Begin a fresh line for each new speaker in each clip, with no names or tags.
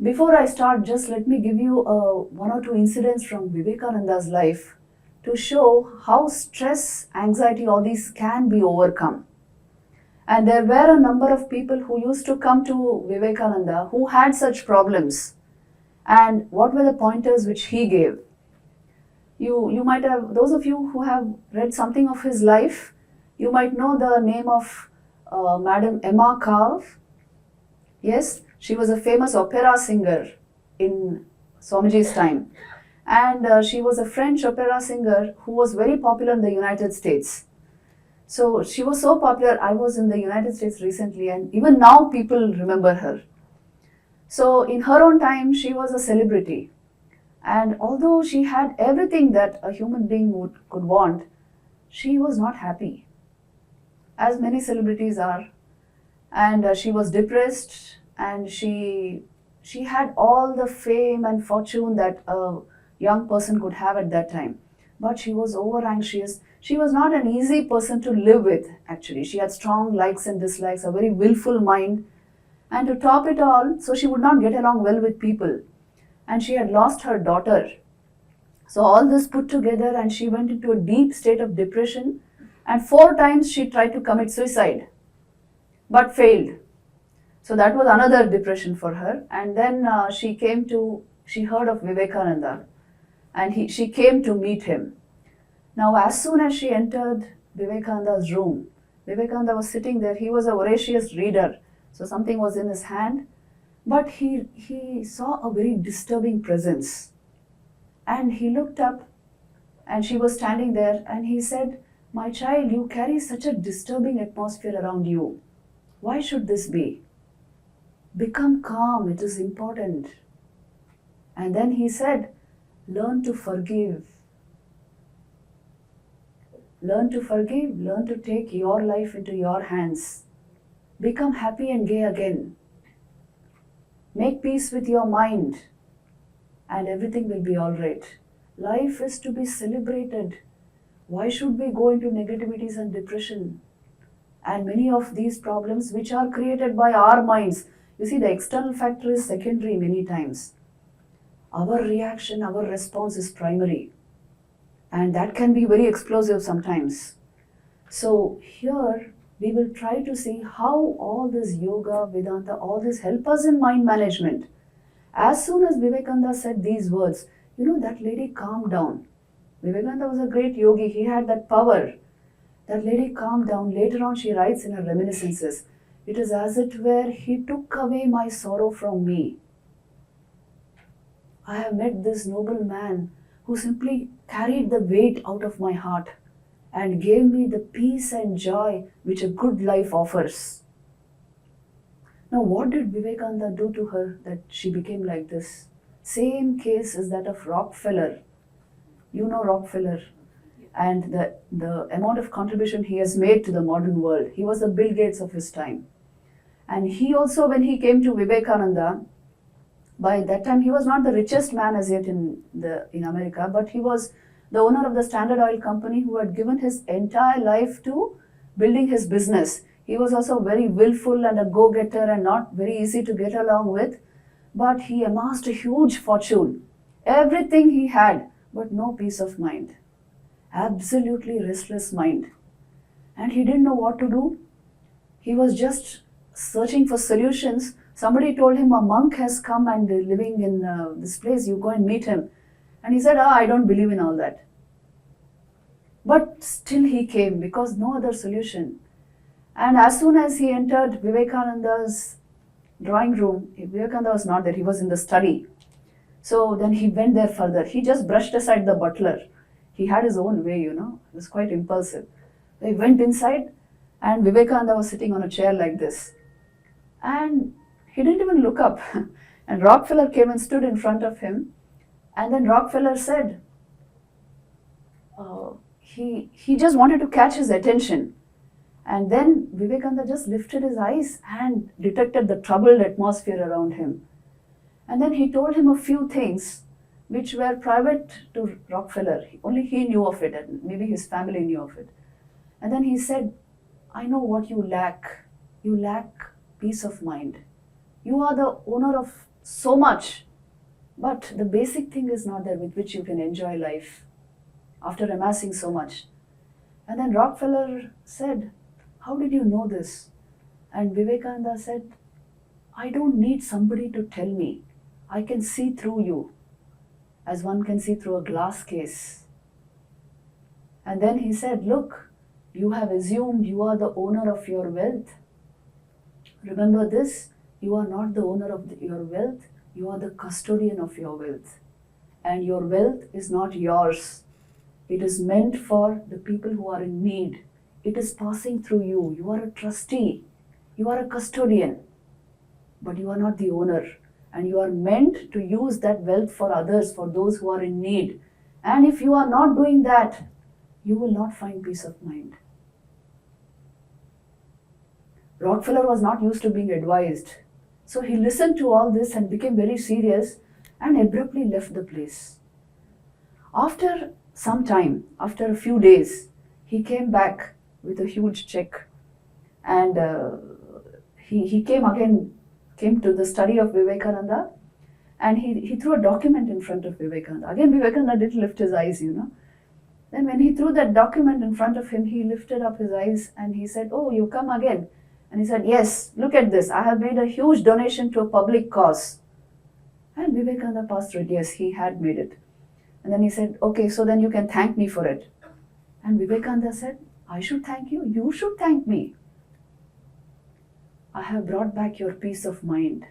Before I start, just let me give you one or two incidents from Vivekananda's life to show how stress, anxiety, all these can be overcome. And there were a number of people who used to come to Vivekananda who had such problems. And what were the pointers which he gave? You might have, those of you who have read something of his life, you might know the name of Madam Emma Carve. Yes, she was a famous opera singer in Swamiji's time. And she was a French opera singer who was very popular in the United States. So she was so popular, I was in the United States recently and even now people remember her. So in her own time, she was a celebrity. And although she had everything that a human being could want, she was not happy, as many celebrities are. And she was depressed, and she had all the fame and fortune that a young person could have at that time. But she was over anxious. She was not an easy person to live with, actually. She had strong likes and dislikes, a very willful mind. And to top it all, so she would not get along well with people. And she had lost her daughter. So all this put together, and she went into a deep state of depression. And 4 times she tried to commit suicide, but failed. So that was another depression for her. And then she heard of Vivekananda, and she came to meet him. Now, as soon as she entered Vivekananda's room, Vivekananda was sitting there. He was a voracious reader, so something was in his hand. But he saw a very disturbing presence. And he looked up, and she was standing there, and he said, "My child, you carry such a disturbing atmosphere around you. Why should this be? Become calm, it is important." And then he said, "Learn to forgive. Learn to forgive, learn to take your life into your hands. Become happy and gay again. Make peace with your mind, and everything will be all right. Life is to be celebrated. Why should we go into negativities and depression? And many of these problems which are created by our minds, you see, the external factor is secondary many times. Our reaction, our response is primary. And that can be very explosive sometimes. So here we will try to see how all this yoga, Vedanta, all this help us in mind management. As soon as Vivekananda said these words, that lady calmed down. Vivekananda was a great yogi. He had that power. That lady calmed down. Later on, she writes in her reminiscences, "It is as it were he took away my sorrow from me. I have met this noble man who simply carried the weight out of my heart and gave me the peace and joy which a good life offers." Now, what did Vivekananda do to her that she became like this? Same case is that of Rockefeller. You know Rockefeller and the amount of contribution he has made to the modern world. He was the Bill Gates of his time. And he also, when he came to Vivekananda, by that time he was not the richest man as yet in America, but he was the owner of the Standard Oil Company who had given his entire life to building his business. He was also very willful and a go-getter and not very easy to get along with, but he amassed a huge fortune. Everything he had, but no peace of mind. Absolutely restless mind. And he didn't know what to do. He was just searching for solutions. Somebody told him a monk has come and living in this place, you go and meet him. And he said, "I don't believe in all that." But still he came because no other solution. And as soon as he entered Vivekananda's drawing room, Vivekananda was not there, he was in the study. So then he went there further. He just brushed aside the butler. He had his own way, It was quite impulsive. He went inside and Vivekananda was sitting on a chair like this. And he didn't even look up. And Rockefeller came and stood in front of him. And then Rockefeller said, he just wanted to catch his attention. And then Vivekananda just lifted his eyes and detected the troubled atmosphere around him. And then he told him a few things which were private to Rockefeller. Only he knew of it, and maybe his family knew of it. And then he said, "I know what you lack. You lack peace of mind. You are the owner of so much, but the basic thing is not there with which you can enjoy life after amassing so much. And then Rockefeller said, how did you know this? And Vivekananda said, I don't need somebody to tell me. I can see through you as one can see through a glass case. And then he said, look, you have assumed you are the owner of your wealth. Remember this, you are not the owner of your wealth, you are the custodian of your wealth. And your wealth is not yours. It is meant for the people who are in need. It is passing through you. You are a trustee. You are a custodian. But you are not the owner. And you are meant to use that wealth for others, for those who are in need. And if you are not doing that, you will not find peace of mind. Rockefeller was not used to being advised. So he listened to all this and became very serious and abruptly left the place. After some time, after a few days, he came back with a huge check, and he came to the study of Vivekananda, and he threw a document in front of Vivekananda. Again, Vivekananda didn't lift his eyes, Then when he threw that document in front of him, he lifted up his eyes and he said, oh, you come again? And he said, yes, look at this. I have made a huge donation to a public cause. And Vivekananda passed through it. Yes, he had made it. And then he said, okay, so then you can thank me for it. And Vivekananda said, I should thank you. You should thank me. I have brought back your peace of mind.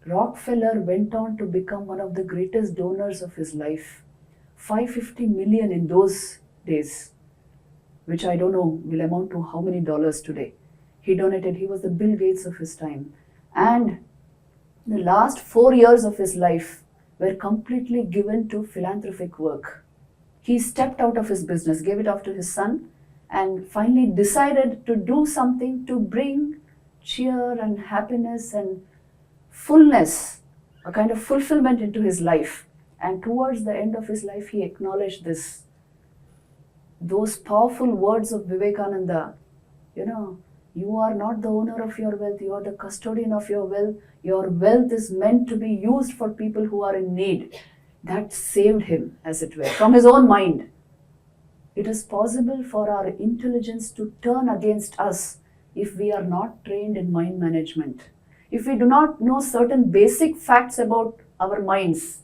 Rockefeller went on to become one of the greatest donors of his life. 550 million in those days, which I don't know will amount to how many dollars today. He donated. He was the Bill Gates of his time. And the last 4 years of his life were completely given to philanthropic work. He stepped out of his business, gave it off to his son, and finally decided to do something to bring cheer and happiness and fullness, a kind of fulfillment into his life. And towards the end of his life, he acknowledged this. Those powerful words of Vivekananda, you are not the owner of your wealth, you are the custodian of your wealth. Your wealth is meant to be used for people who are in need. That saved him, as it were, from his own mind. It is possible for our intelligence to turn against us if we are not trained in mind management. If we do not know certain basic facts about our minds,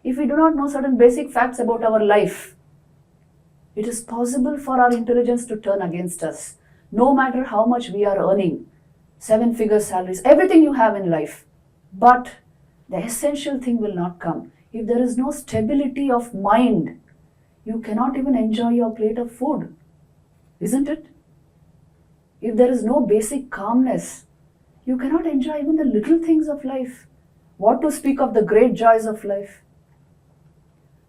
if we do not know certain basic facts about our life, it is possible for our intelligence to turn against us. No matter how much we are earning, 7-figure salaries, everything you have in life. But the essential thing will not come. If there is no stability of mind, you cannot even enjoy your plate of food, isn't it? If there is no basic calmness, you cannot enjoy even the little things of life. What to speak of the great joys of life?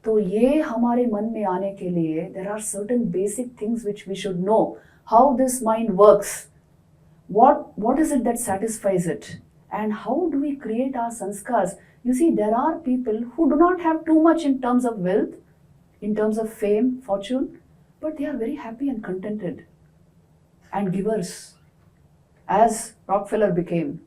तो ये हमारे मन में आने के लिए there are certain basic things which we should know. How this mind works. What is it that satisfies it? And how do we create our sanskars? You see, there are people who do not have too much in terms of wealth, in terms of fame, fortune, but they are very happy and contented and givers, as Rockefeller became.